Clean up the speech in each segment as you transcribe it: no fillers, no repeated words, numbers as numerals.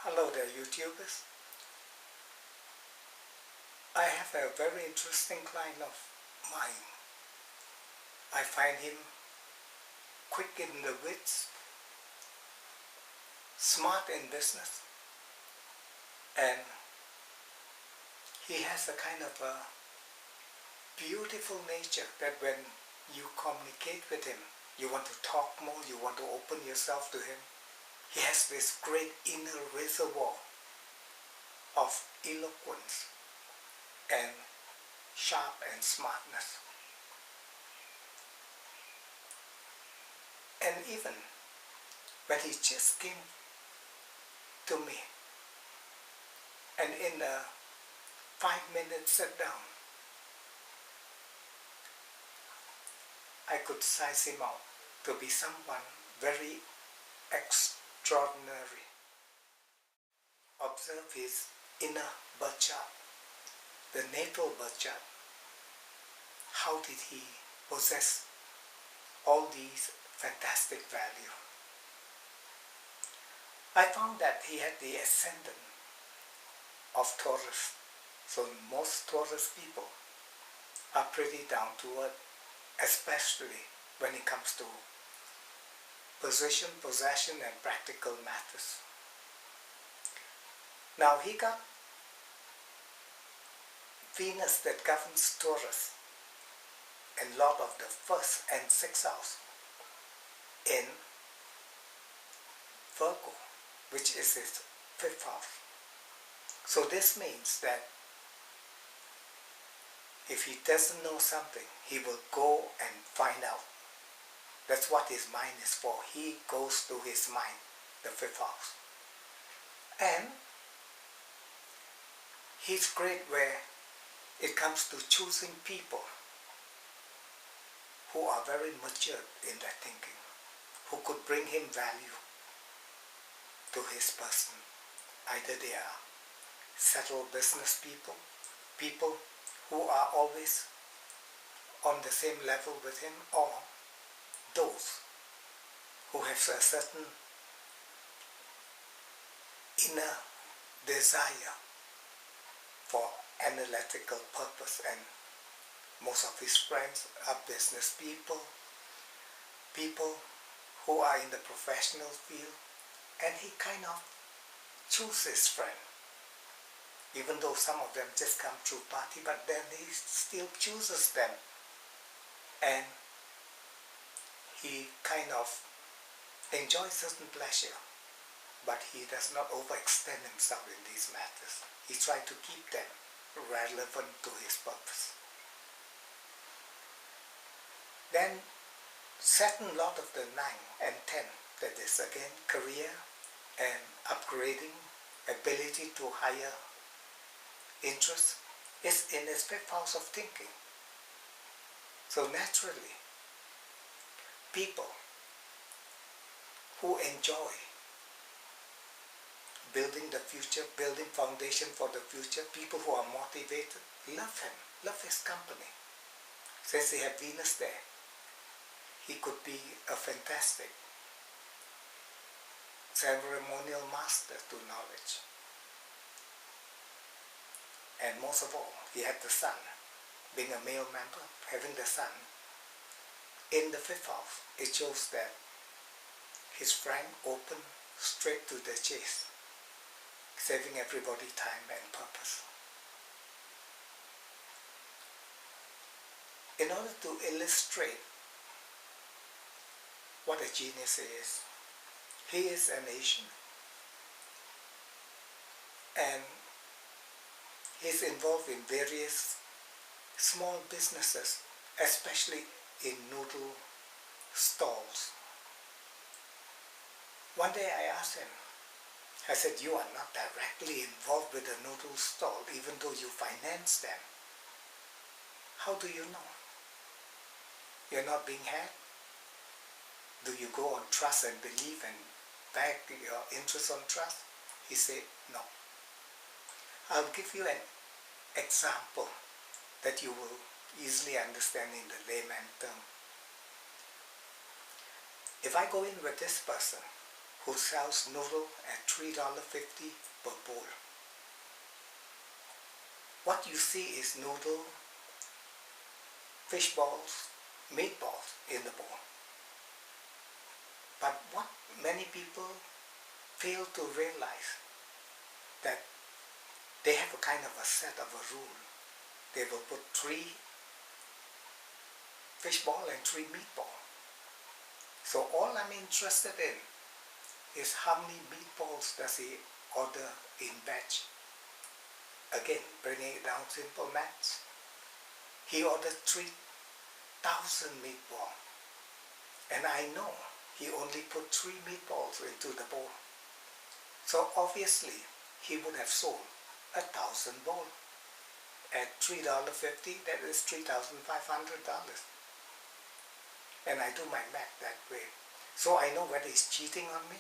Hello there, YouTubers. I have a very interesting client of mine. I find him quick in the wits, smart in business, and he has a kind of a beautiful nature that when you communicate with him, you want to talk more, you want to open yourself to him. He has this great inner reservoir of eloquence and sharp and smartness. And even when he just came to me and in a 5-minute sit down, I could size him out to be someone very extraordinary. Observe his inner birth chart, the natal birth chart. How did he possess all these fantastic values? I found that he had the ascendant of Taurus. So most Taurus people are pretty down to earth, especially when it comes to position, possession, and practical matters. Now he got Venus that governs Taurus and Lord of the 1st and 6th house in Virgo, which is his 5th house. So this means that if he doesn't know something, he will go and find out. That's what his mind is for. He goes to his mind, the 5th house. And he's great where it comes to choosing people who are very mature in their thinking, who could bring him value to his person. Either they are settled business people, people who are always on the same level with him, or those who have a certain inner desire for analytical purpose. And most of his friends are business people, people who are in the professional field, and he kind of chooses friends. Even though some of them just come through party, but then he still chooses them. And he kind of enjoys certain pleasure, but he does not overextend himself in these matters. He tries to keep them relevant to his purpose. Then Saturn, Lord of the 9 and 10, that is again career and upgrading, ability to higher interest, is in his 5th house of thinking. So naturally, people who enjoy building the future, building foundation for the future, people who are motivated, love him, love his company. Since they have Venus there, he could be a fantastic ceremonial master to knowledge. And most of all, he had the Sun. Being a male member, having the Sun in the 5th house, it shows that he's frank, open, straight to the chase, saving everybody time and purpose. In order to illustrate what a genius is, he is an Asian, and he's involved in various small businesses, especially in noodle stalls. One day I asked him, I said, you are not directly involved with the noodle stall, even though you finance them. How do you know? You're not being hacked? Do you go on trust and believe and back your interest on trust? He said, no. I'll give you an example that you will easily understand in the layman term. If I go in with this person who sells noodle at $3.50 per bowl. What you see is noodle, fish balls, meatballs in the bowl. But what many people fail to realize, that they have a kind of a set of a rule. They will put 3 fish ball and 3 meatball. So all I'm interested in is how many meatballs does he order in batch. Again, bringing it down simple maths. He ordered 3,000 meatballs. And I know he only put 3 meatballs into the bowl. So obviously, he would have sold 1,000 bowls. At $3.50, that is $3,500. And I do my math that way. So I know whether he's cheating on me,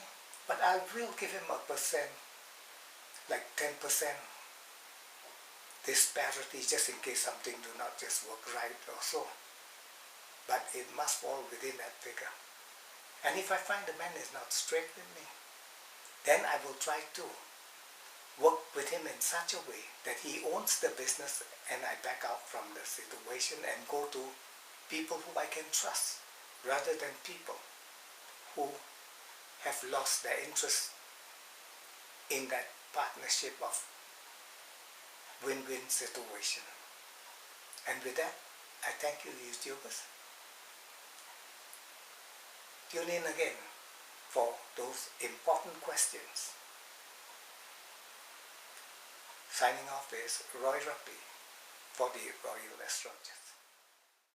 but I will give him a percent, like 10% disparity, just in case something do not just work right or so. But it must fall within that figure. And if I find the man is not straight with me, then I will try to work with him in such a way that he owns the business and I back out from the situation and go to people who I can trust, rather than people who have lost their interest in that partnership of win-win situation. And with that, I thank you, YouTubers. Tune in again for those important questions. Signing off is Rugdee for the Royal Astrologers.